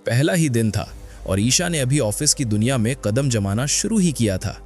पहला ही दिन था और ईशा ने अभी ऑफिस की दुनिया में कदम जमाना शुरू ही किया था।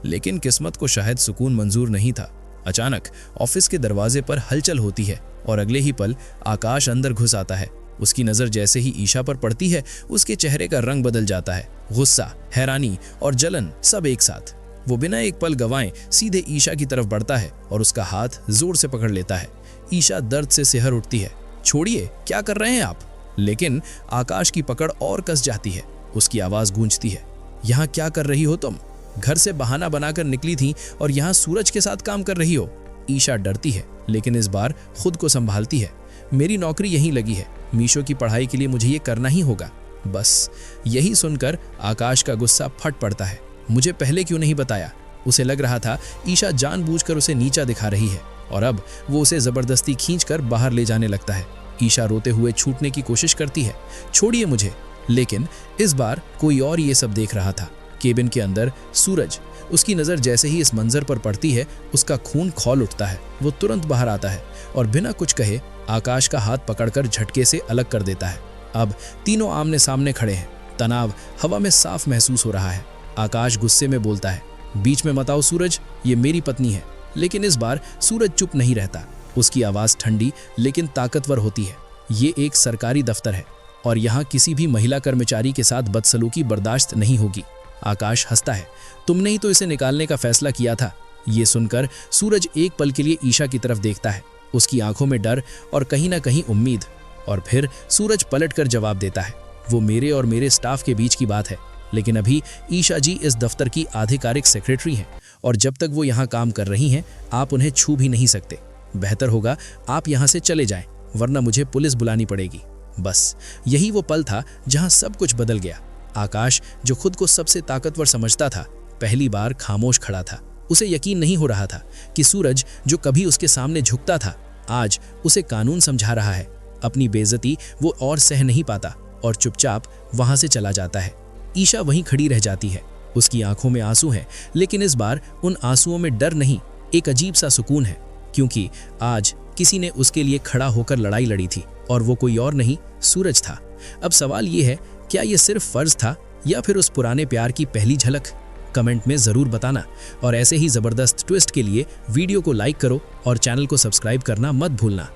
लेकिन किस्मत को शायद सुकून मंजूर नहीं था। अचानक ऑफिस के दरवाजे पर हलचल होती है और अगले ही पल आकाश अंदर घुस आता है। उसकी नज़र जैसे ही ईशा पर पड़ती है, उसके चेहरे का रंग बदल जाता है। गुस्सा, हैरानी और जलन सब एक साथ। वो बिना एक पल गंवाए सीधे ईशा की तरफ बढ़ता है और उसका हाथ जोर से पकड़ लेता है। ईशा दर्द से सिहर उठती है। छोड़िए, क्या कर रहे हैं आप? लेकिन आकाश की पकड़ और कस जाती है। उसकी आवाज़ गूंजती है, यहाँ क्या कर रही हो तुम? घर से बहाना बनाकर निकली थी और यहाँ सूरज के साथ काम कर रही हो। ईशा डरती है लेकिन इस बार खुद को संभालती है। मेरी नौकरी यहीं लगी है, मीशो की पढ़ाई के लिए मुझे ये करना ही होगा। बस यही सुनकर आकाश का गुस्सा फट पड़ता है। मुझे पहले क्यों नहीं बताया? उसे लग रहा था ईशा जानबूझकर उसे नीचा दिखा रही है और अब वो उसे जबरदस्ती खींचकर बाहर ले जाने लगता है। ईशा रोते हुए छूटने की कोशिश करती है, छोड़िए मुझे। लेकिन इस बार कोई और ये सब देख रहा था। केबिन के अंदर सूरज। उसकी नज़र जैसे ही इस मंजर पर पड़ती है, उसका खून खौल उठता है। वो तुरंत बाहर आता है और बिना कुछ कहे आकाश का हाथ पकड़कर झटके से अलग कर देता है। अब तीनों आमने सामने खड़े हैं। तनाव हवा में साफ महसूस हो रहा है। आकाश गुस्से में बोलता है, बीच में मत आओ सूरज, ये मेरी पत्नी है। लेकिन इस बार सूरज चुप नहीं रहता। उसकी आवाज़ ठंडी लेकिन ताकतवर होती है। ये एक सरकारी दफ्तर है और यहाँ किसी भी महिला कर्मचारी के साथ बदसलूकी बर्दाश्त नहीं होगी। आकाश हंसता है, तुमने ही तो इसे निकालने का फैसला किया था। ये सुनकर सूरज एक पल के लिए ईशा की तरफ देखता है। उसकी आंखों में डर और कहीं ना कहीं उम्मीद। और फिर सूरज पलटकर जवाब देता है, वो मेरे और मेरे स्टाफ के बीच की बात है। लेकिन अभी ईशा जी इस दफ्तर की आधिकारिक सेक्रेटरी हैं और जब तक वो यहाँ काम कर रही हैं, आप उन्हें छू भी नहीं सकते। बेहतर होगा आप यहाँ से चले जाएं, वरना मुझे पुलिस बुलानी पड़ेगी। बस यही वो पल था जहाँ सब कुछ बदल गया। आकाश, जो खुद को सबसे ताकतवर समझता था, पहली बार खामोश खड़ा था। उसे यकीन नहीं हो रहा था कि सूरज, जो कभी उसके सामने झुकता था, आज उसे कानून समझा रहा है। अपनी बेइज्जती वो और सह नहीं पाता और चुपचाप वहां से चला जाता है। ईशा वहीं खड़ी रह जाती है। उसकी आंखों में आंसू हैं, लेकिन इस बार उन आंसुओं में डर नहीं, एक अजीब सा सुकून है, क्योंकि आज किसी ने उसके लिए खड़ा होकर लड़ाई लड़ी थी और वो कोई और नहीं, सूरज था। अब सवाल ये है, क्या ये सिर्फ फर्ज था या फिर उस पुराने प्यार की पहली झलक? कमेंट में ज़रूर बताना और ऐसे ही ज़बरदस्त ट्विस्ट के लिए वीडियो को लाइक करो और चैनल को सब्सक्राइब करना मत भूलना।